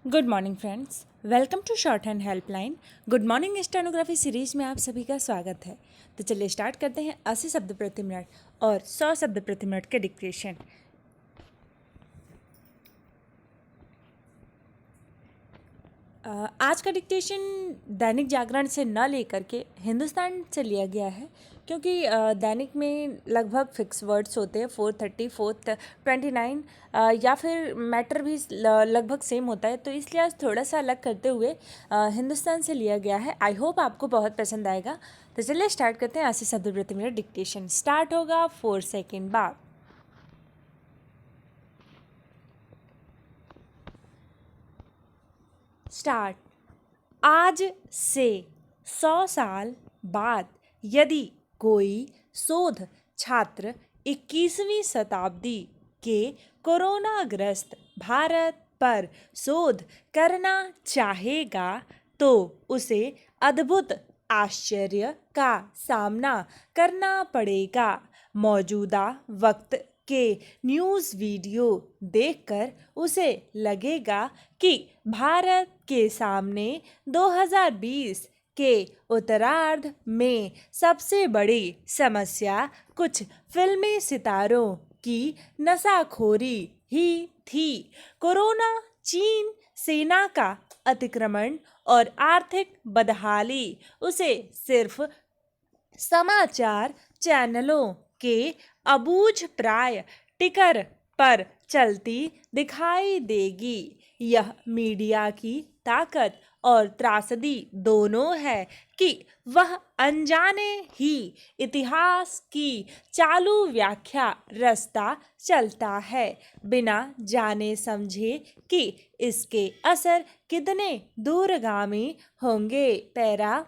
Good morning friends, welcome to shorthand helpline. Good morning stenography series में आप सभी का स्वागत है। तो चलिए स्टार्ट करते हैं 80 शब्द प्रति मिनट और 100 शब्द प्रति मिनट के डिक्टेशन। आज का डिक्टेशन दैनिक जागरण से न लेकर के हिंदुस्तान से लिया गया है, क्योंकि दैनिक में लगभग फिक्स वर्ड्स होते हैं 430, 429 या फिर मैटर भी लगभग सेम होता है, तो इसलिए आज थोड़ा सा अलग करते हुए हिंदुस्तान से लिया गया है। आई होप आपको बहुत पसंद आएगा। तो चलिए स्टार्ट करते हैं 80 शब्द प्रति मिनट डिक्टेशन। स्टार्ट होगा 4 सेकेंड बाद। स्टार्ट। आज से 100 साल बाद यदि कोई शोध छात्र 21वीं शताब्दी के कोरोनाग्रस्त भारत पर शोध करना चाहेगा तो उसे अद्भुत आश्चर्य का सामना करना पड़ेगा। मौजूदा वक्त के न्यूज़ वीडियो देखकर उसे लगेगा कि भारत के सामने 2020 के उत्तरार्ध में सबसे बड़ी समस्या कुछ फिल्मी सितारों की नशाखोरी ही थी। कोरोना, चीन सेना का अतिक्रमण और आर्थिक बदहाली उसे सिर्फ समाचार चैनलों के अबूझ प्राय टिकर पर चलती दिखाई देगी। यह मीडिया की ताकत और त्रासदी दोनों है कि वह अनजाने ही इतिहास की चालू व्याख्या रास्ता चलता है, बिना जाने समझे कि इसके असर कितने दूरगामी होंगे। पैरा।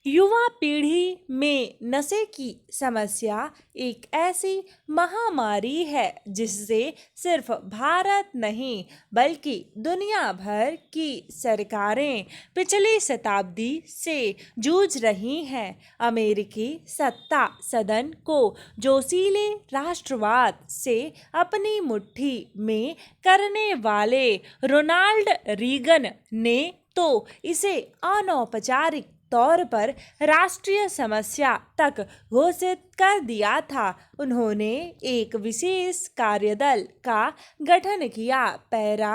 युवा पीढ़ी में नशे की समस्या एक ऐसी महामारी है जिससे सिर्फ भारत नहीं बल्कि दुनिया भर की सरकारें पिछली शताब्दी से जूझ रही हैं। अमेरिकी सत्ता सदन को जोशीले राष्ट्रवाद से अपनी मुट्ठी में करने वाले रोनाल्ड रीगन ने तो इसे अनौपचारिक तौर पर राष्ट्रीय समस्या तक घोषित कर दिया था। उन्होंने एक विशेष कार्यदल का गठन किया। पैरा।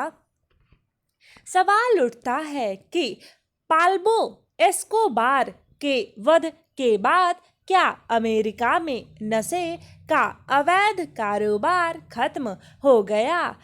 सवाल उठता है कि पाल्बो एस्कोबार के वध के बाद क्या अमेरिका में नशे का अवैध कारोबार खत्म हो गया?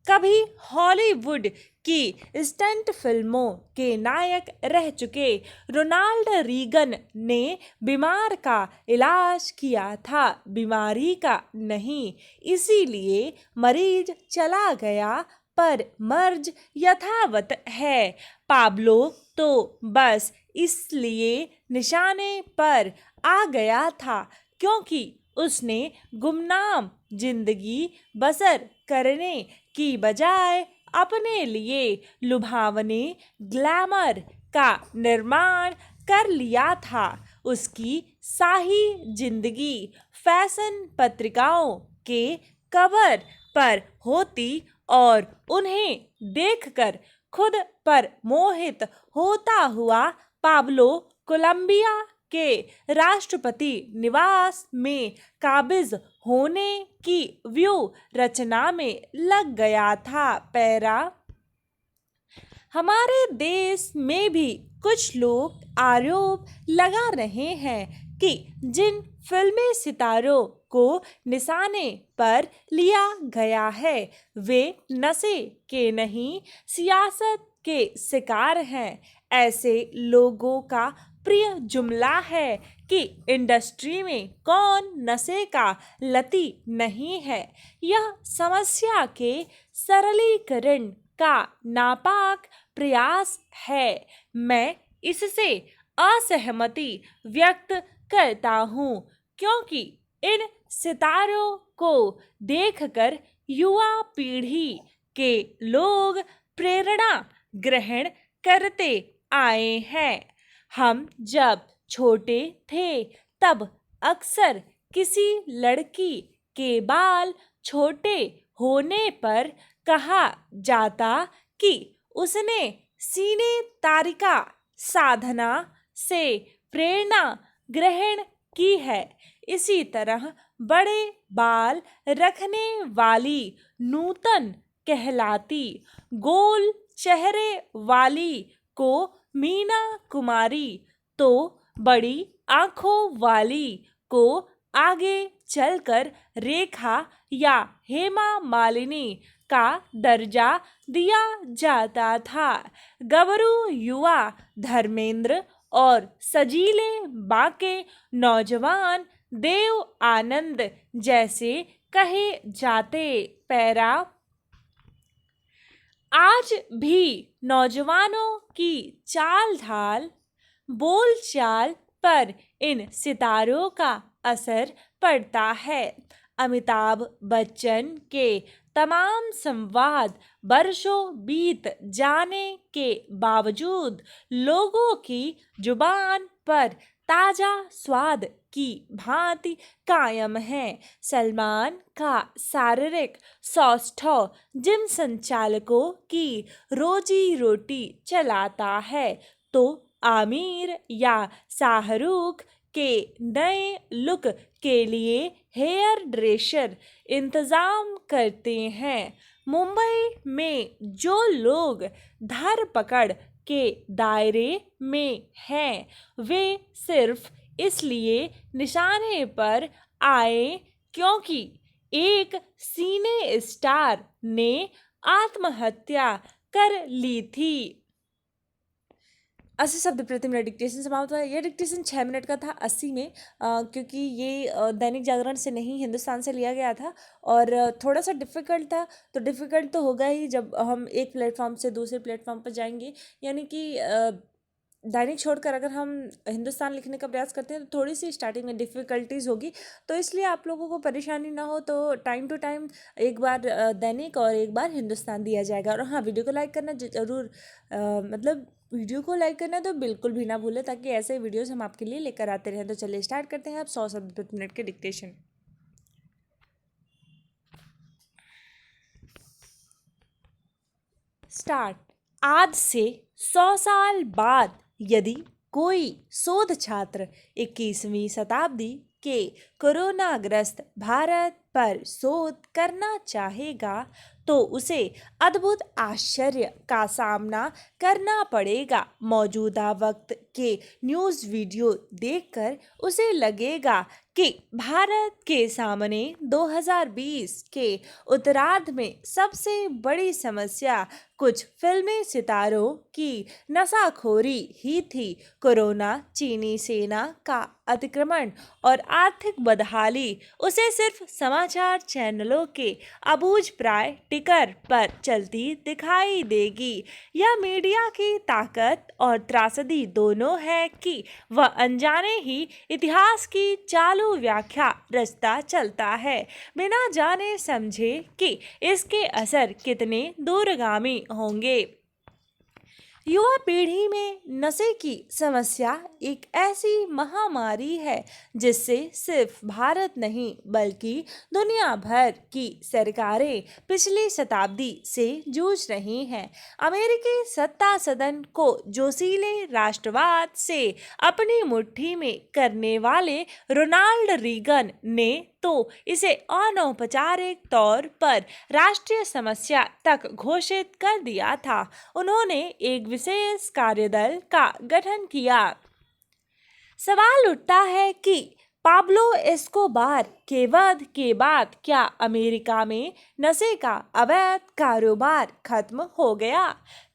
कभी हॉलीवुड की स्टंट फिल्मों के नायक रह चुके रोनाल्ड रीगन ने बीमार का इलाज किया था, बीमारी का नहीं। इसीलिए मरीज चला गया पर मर्ज यथावत है। पाब्लो तो बस इसलिए निशाने पर आ गया था क्योंकि उसने गुमनाम जिंदगी बसर करने की बजाय अपने लिए लुभावने ग्लैमर का निर्माण कर लिया था। उसकी शाही जिंदगी फैशन पत्रिकाओं के कवर पर होती और उन्हें देखकर खुद पर मोहित होता हुआ पाब्लो कोलंबिया के राष्ट्रपति निवास में काबिज होने की व्यू रचना में लग गया था। पैरा। हमारे देश में भी कुछ लोग आरोप लगा रहे हैं कि जिन फिल्मी सितारों को निशाने पर लिया गया है वे नशे के नहीं सियासत के शिकार हैं। ऐसे लोगों का प्रिय जुमला है कि इंडस्ट्री में कौन नशे का लती नहीं है। यह समस्या के सरलीकरण का नापाक प्रयास है। मैं इससे असहमति व्यक्त करता हूँ क्योंकि इन सितारों को देखकर युवा पीढ़ी के लोग प्रेरणा ग्रहण करते आए हैं। हम जब छोटे थे तब अक्सर किसी लड़की के बाल छोटे होने पर कहा जाता कि उसने सीने तारिका साधना से प्रेरणा ग्रहण की है। इसी तरह बड़े बाल रखने वाली नूतन कहलाती, गोल चेहरे वाली को मीना कुमारी, तो बड़ी आंखों वाली को आगे चलकर रेखा या हेमा मालिनी का दर्जा दिया जाता था। गबरू युवा धर्मेंद्र और सजीले बाके नौजवान देव आनंद जैसे कहे जाते। पैरा आज भी नौजवानों की चाल ढाल बोल चाल पर इन सितारों का असर पड़ता है। अमिताभ बच्चन के तमाम संवाद वर्षों बीत जाने के बावजूद लोगों की जुबान पर ताजा स्वाद की भांति कायम है। सलमान का शारीरिक सौष्ठव जिन संचालकों की रोजी रोटी चलाता है, तो आमिर या शाहरुख के नए लुक के लिए हेयर ड्रेसर इंतजाम करते हैं। मुंबई में जो लोग धरपकड़ के दायरे में हैं, वे सिर्फ इसलिए निशाने पर आए क्योंकि एक सिने स्टार ने आत्महत्या कर ली थी। 80 शब्द प्रति मिनट डिक्टेशन समाप्त हुआ। यह डिक्टेशन 6 मिनट का था 80 में, क्योंकि ये दैनिक जागरण से नहीं हिंदुस्तान से लिया गया था और थोड़ा सा डिफ़िकल्ट था। तो डिफ़िकल्ट तो होगा ही जब हम एक प्लेटफॉर्म से दूसरे प्लेटफॉर्म पर जाएंगे, यानी कि दैनिक छोड़कर अगर हम हिंदुस्तान लिखने का प्रयास करते हैं तो थोड़ी सी स्टार्टिंग में डिफ़िकल्टीज़ होगी। तो इसलिए आप लोगों को परेशानी ना हो तो टाइम टू टाइम एक बार दैनिक और एक बार हिंदुस्तान दिया जाएगा। और हाँ, वीडियो को लाइक करना ज़रूर, मतलब वीडियो को लाइक करना तो बिल्कुल भी ना भूलें, ताकि ऐसे वीडियोस हम आपके लिए लेकर आते रहें। तो चलिए स्टार्ट करते हैं अब 100 शब्द प्रति मिनट के डिक्टेशन। स्टार्ट। आज से 100 साल बाद यदि कोई शोध छात्र 21वीं शताब्दी के कोरोनाग्रस्त भारत पर शोध करना चाहेगा, तो उसे अद्भुत आश्चर्य का सामना करना पड़ेगा। मौजूदा वक्त के न्यूज़ वीडियो देखकर उसे लगेगा कि भारत के सामने 2020 के उत्तरार्ध में सबसे बड़ी समस्या कुछ फिल्मी सितारों की नशाखोरी ही थी। कोरोना, चीनी सेना का अतिक्रमण और आर्थिक बदहाली उसे सिर्फ समाचार चैनलों के अबूझप्राय टिकर पर चलती दिखाई देगी। यह मीडिया की ताकत और त्रासदी दोनों है कि वह अनजाने ही इतिहास की चालू व्याख्या रचता चलता है, बिना जाने समझे कि इसके असर कितने दूरगामी होंगे। युवा पीढ़ी में नशे की समस्या एक ऐसी महामारी है जिससे सिर्फ भारत नहीं बल्कि दुनिया भर की सरकारें पिछली शताब्दी से जूझ रही हैं। अमेरिकी सत्ता सदन को जोशीले राष्ट्रवाद से अपनी मुट्ठी में करने वाले रोनाल्ड रीगन ने तो इसे अनौपचारिक तौर पर राष्ट्रीय समस्या तक घोषित कर दिया था। उन्होंने एक विशेष कार्यदल का गठन किया। सवाल उठता है कि पाब्लो एस्कोबार के वध के बाद क्या अमेरिका में नशे का अवैध कारोबार खत्म हो गया?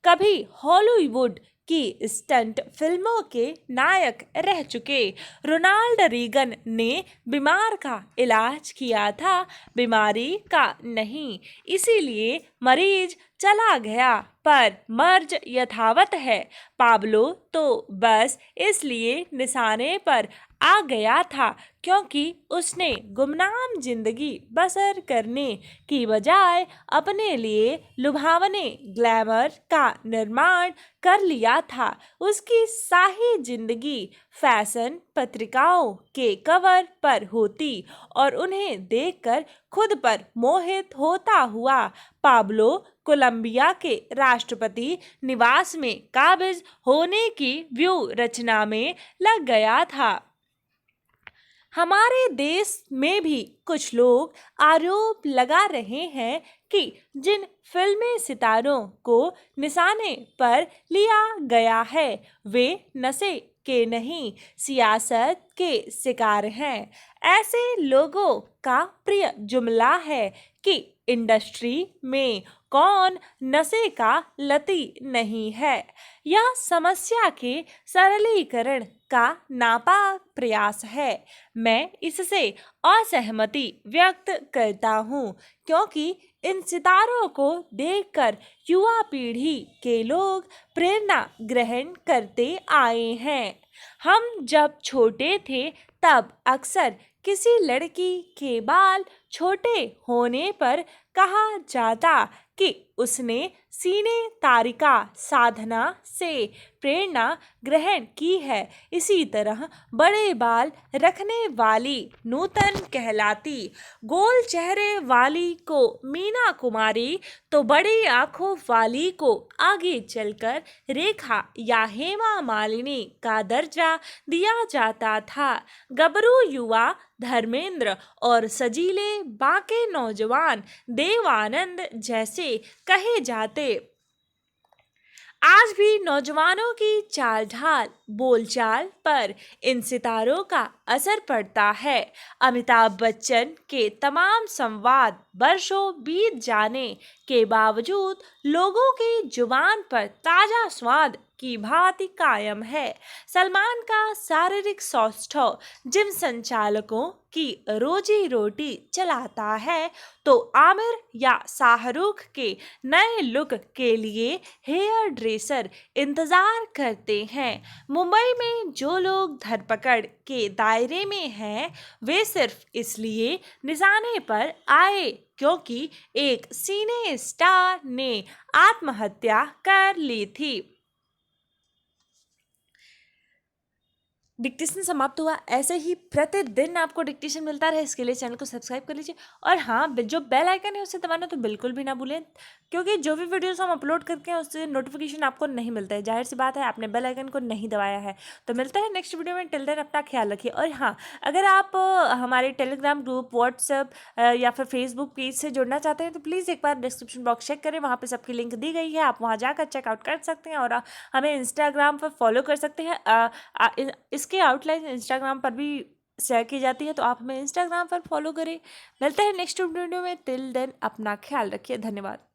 कभी हॉलीवुड की स्टंट फिल्मों के नायक रह चुके रोनाल्ड रीगन ने बीमार का इलाज किया था, बीमारी का नहीं। इसीलिए मरीज चला गया पर मर्ज यथावत है। पाब्लो तो बस इसलिए निशाने पर आ गया था, क्योंकि उसने गुमनाम जिंदगी बसर करने की बजाय अपने लिए लुभावने ग्लैमर का निर्माण कर लिया था। उसकी शाही जिंदगी फैशन पत्रिकाओं के कवर पर होती और उन्हें देखकर खुद पर मोहित होता हुआ पाब्लो कोलंबिया के राष्ट्रपति निवास में काबिज होने की व्यू रचना में लग गया था। हमारे देश में भी कुछ लोग आरोप लगा रहे हैं कि जिन फिल्मी सितारों को निशाने पर लिया गया है वे नशे के नहीं, सियासत के शिकार हैं। ऐसे लोगों का प्रिय जुमला है कि इंडस्ट्री में कौन नशे का लती नहीं है। यह समस्या के सरलीकरण का नापाक प्रयास है। मैं इससे असहमति व्यक्त करता हूँ, क्योंकि इन सितारों को देखकर युवा पीढ़ी के लोग प्रेरणा ग्रहण करते आए हैं। हम जब छोटे थे तब अक्सर किसी लड़की के बाल छोटे होने पर कहा जाता कि उसने सीने तारिका साधना से प्रेरणा ग्रहण की है। इसी तरह बड़े बाल रखने वाली नूतन कहलाती, गोल चेहरे वाली को मीना कुमारी तो बड़ी आंखों वाली को आगे चलकर रेखा या हेमा मालिनी का दर्जा दिया जाता था। गबरू युवा धर्मेंद्र और सजीले बाके नौजवान देवानंद जैसे कहे जाते। आज भी नौजवानों की चाल ढाल बोलचाल पर इन सितारों का असर पड़ता है। अमिताभ बच्चन के तमाम संवाद वर्षों बीत जाने के बावजूद लोगों की जुबान पर ताजा स्वाद की भांति कायम है। सलमान का शारीरिक सौष्ठव जिम संचालकों की रोजी रोटी चलाता है, तो आमिर या शाहरुख के नए लुक के लिए हेयर ड्रेसर इंतजार करते हैं। मुंबई में जो लोग धरपकड़ के दायरे में हैं वे सिर्फ इसलिए निशाने पर आए क्योंकि एक सिने स्टार ने आत्महत्या कर ली थी। डिक्टेशन समाप्त हुआ। ऐसे ही प्रतिदिन आपको डिक्टेशन मिलता रहे इसके लिए चैनल को सब्सक्राइब कर लीजिए और हाँ, जो बेल आइकन है उसे दबाना तो बिल्कुल भी ना भूलें, क्योंकि जो भी वीडियोस हम अपलोड करते हैं उससे नोटिफिकेशन आपको नहीं मिलता है। जाहिर सी बात है आपने बेल आइकन को नहीं दबाया है। तो मिलता है नेक्स्ट वीडियो में। टिल देन अपना ख्याल रखिए। और हाँ, अगर आप हमारे टेलीग्राम ग्रुप, व्हाट्सएप या फिर फेसबुक पेज से जुड़ना चाहते हैं तो प्लीज़ एक बार डिस्क्रिप्शन बॉक्स चेक करें, वहाँ पर सबकी लिंक दी गई है। आप वहाँ जाकर चेकआउट कर सकते हैं और हमें इंस्टाग्राम पर फॉलो कर सकते हैं। इसके आउटलाइन इंस्टाग्राम पर भी शेयर की जाती है, तो आप हमें इंस्टाग्राम पर फॉलो करें। मिलते हैं नेक्स्ट वीडियो में। टिल देन अपना ख्याल रखिए। धन्यवाद।